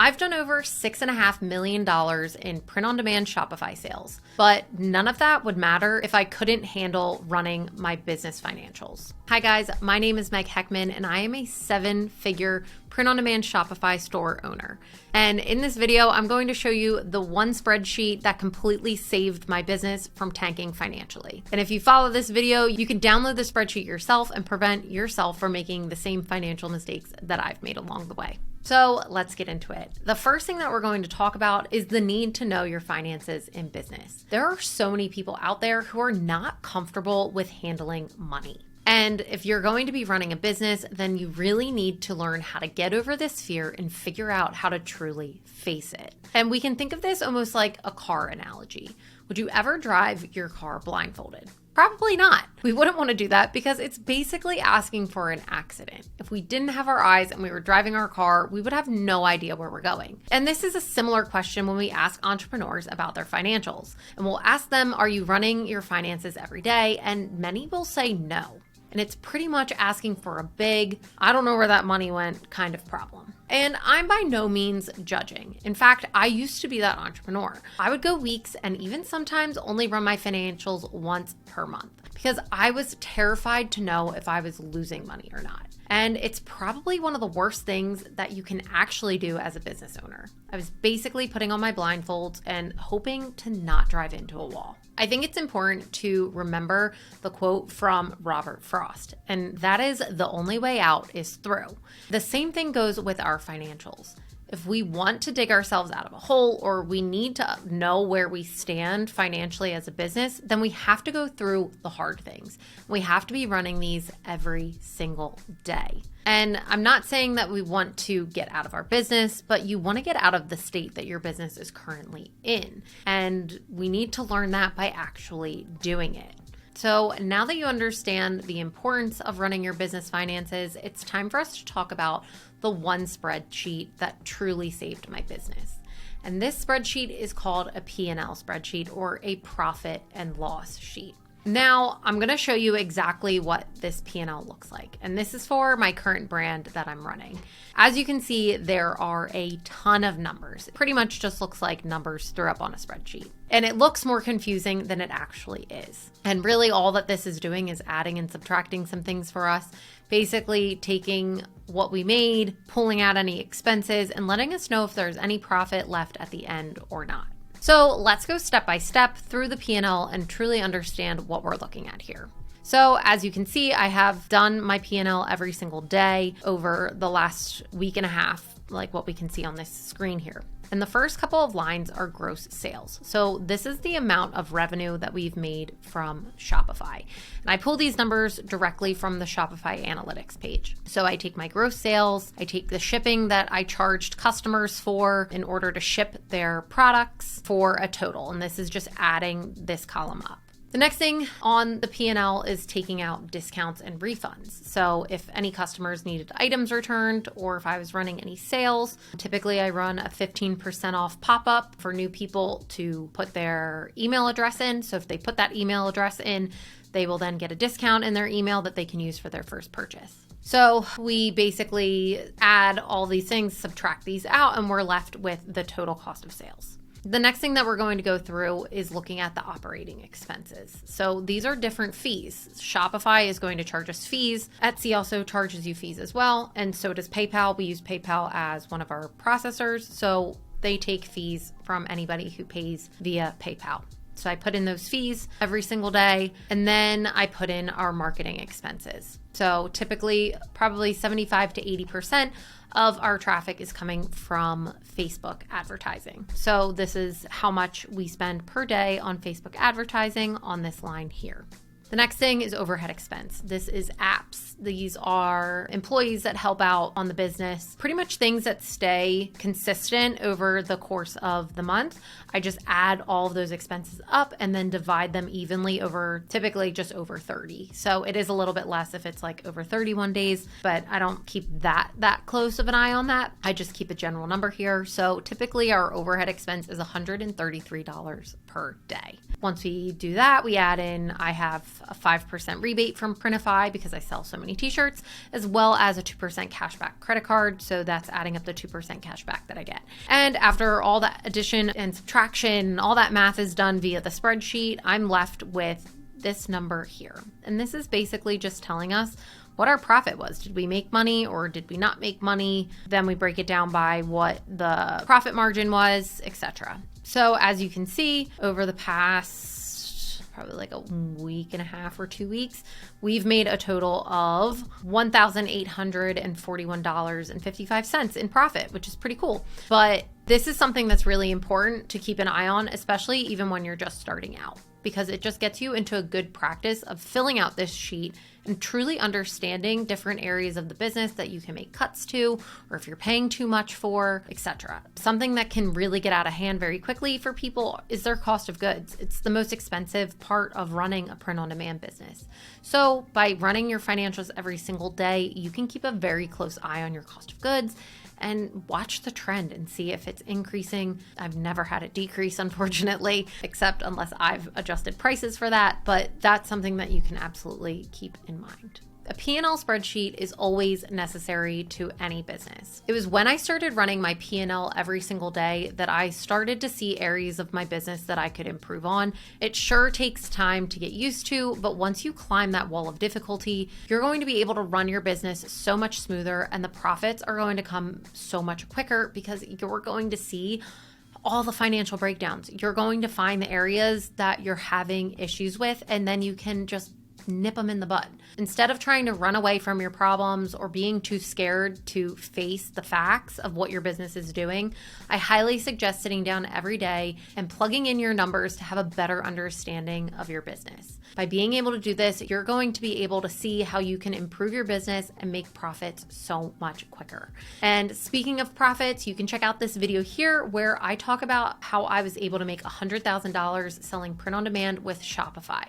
I've done over $6.5 million in print-on-demand Shopify sales, but none of that would matter if I couldn't handle running my business financials. Hi guys, my name is Meg Heckman and I am a 7-figure print-on-demand Shopify store owner. And in this video, I'm going to show you the one spreadsheet that completely saved my business from tanking financially. And if you follow this video, you can download the spreadsheet yourself and prevent yourself from making the same financial mistakes that I've made along the way. So let's get into it. The first thing that we're going to talk about is the need to know your finances in business. There are so many people out there who are not comfortable with handling money. And if you're going to be running a business, then you really need to learn how to get over this fear and figure out how to truly face it. And we can think of this almost like a car analogy. Would you ever drive your car blindfolded? Probably not. We wouldn't want to do that because it's basically asking for an accident. If we didn't have our eyes and we were driving our car, we would have no idea where we're going. And this is a similar question when we ask entrepreneurs about their financials. And we'll ask them, are you running your finances every day? And many will say no. And it's pretty much asking for a big, I don't know where that money went kind of problem. And I'm by no means judging. In fact, I used to be that entrepreneur. I would go weeks and even sometimes only run my financials once per month because I was terrified to know if I was losing money or not. And it's probably one of the worst things that you can actually do as a business owner. I was basically putting on my blindfolds and hoping to not drive into a wall. I think it's important to remember the quote from Robert Frost, and that is, the only way out is through. The same thing goes with our financials. If we want to dig ourselves out of a hole or we need to know where we stand financially as a business, then we have to go through the hard things. We have to be running these every single day. And I'm not saying that we want to get out of our business, but you want to get out of the state that your business is currently in. And we need to learn that by actually doing it. So now that you understand the importance of running your business finances, it's time for us to talk about the one spreadsheet that truly saved my business. And this spreadsheet is called a P&L spreadsheet, or a profit and loss sheet. Now, I'm going to show you exactly what this P&L looks like. And this is for my current brand that I'm running. As you can see, there are a ton of numbers. It pretty much just looks like numbers thrown up on a spreadsheet. And it looks more confusing than it actually is. And really all that this is doing is adding and subtracting some things for us. Basically taking what we made, pulling out any expenses, and letting us know if there's any profit left at the end or not. So let's go step by step through the P&L and truly understand what we're looking at here. So as you can see, I have done my P&L every single day over the last week and a half, like what we can see on this screen here. And the first couple of lines are gross sales. So this is the amount of revenue that we've made from Shopify. And I pull these numbers directly from the Shopify analytics page. So I take my gross sales, I take the shipping that I charged customers for in order to ship their products for a total. And this is just adding this column up. The next thing on the P&L is taking out discounts and refunds. So if any customers needed items returned or if I was running any sales, typically I run a 15% off pop-up for new people to put their email address in. So if they put that email address in, they will then get a discount in their email that they can use for their first purchase. So we basically add all these things, subtract these out, and we're left with the total cost of sales. The next thing that we're going to go through is looking at the operating expenses. So these are different fees. Shopify is going to charge us fees. Etsy also charges you fees as well. And so does PayPal. We use PayPal as one of our processors. So they take fees from anybody who pays via PayPal. So I put in those fees every single day, and then I put in our marketing expenses. So typically probably 75 to 80% of our traffic is coming from Facebook advertising. So this is how much we spend per day on Facebook advertising on this line here. The next thing is overhead expense. This is apps. These are employees that help out on the business, pretty much things that stay consistent over the course of the month. I just add all of those expenses up and then divide them evenly over typically just over 30. So it is a little bit less if it's like over 31 days, but I don't keep that close of an eye on that. I just keep a general number here. So typically our overhead expense is $133 per day. Once we do that, we add in, I have a 5% rebate from Printify because I sell so many t-shirts, as well as a 2% cashback credit card. So that's adding up the 2% cashback that I get. And after all that addition and subtraction, all that math is done via the spreadsheet, I'm left with this number here. And this is basically just telling us what our profit was. Did we make money or did we not make money? Then we break it down by what the profit margin was, etc. So as you can see, over the past probably like a week and a half or 2 weeks, we've made a total of $1,841.55 in profit, which is pretty cool. But this is something that's really important to keep an eye on, especially even when you're just starting out, because it just gets you into a good practice of filling out this sheet and truly understanding different areas of the business that you can make cuts to, or if you're paying too much for, etc. Something that can really get out of hand very quickly for people is their cost of goods. It's the most expensive part of running a print-on-demand business. So by running your financials every single day, you can keep a very close eye on your cost of goods and watch the trend and see if it's increasing. I've never had it decrease, unfortunately, except unless I've adjusted prices for that, but that's something that you can absolutely keep in mind. A P&L spreadsheet is always necessary to any business. It was when I started running my P&L every single day that I started to see areas of my business that I could improve on. It sure takes time to get used to, but once you climb that wall of difficulty, you're going to be able to run your business so much smoother, and the profits are going to come so much quicker because you're going to see all the financial breakdowns. You're going to find the areas that you're having issues with, and then you can just nip them in the bud. Instead of trying to run away from your problems or being too scared to face the facts of what your business is doing, I highly suggest sitting down every day and plugging in your numbers to have a better understanding of your business. By being able to do this, you're going to be able to see how you can improve your business and make profits so much quicker. And speaking of profits, you can check out this video here where I talk about how I was able to make $100,000 selling print on demand with Shopify.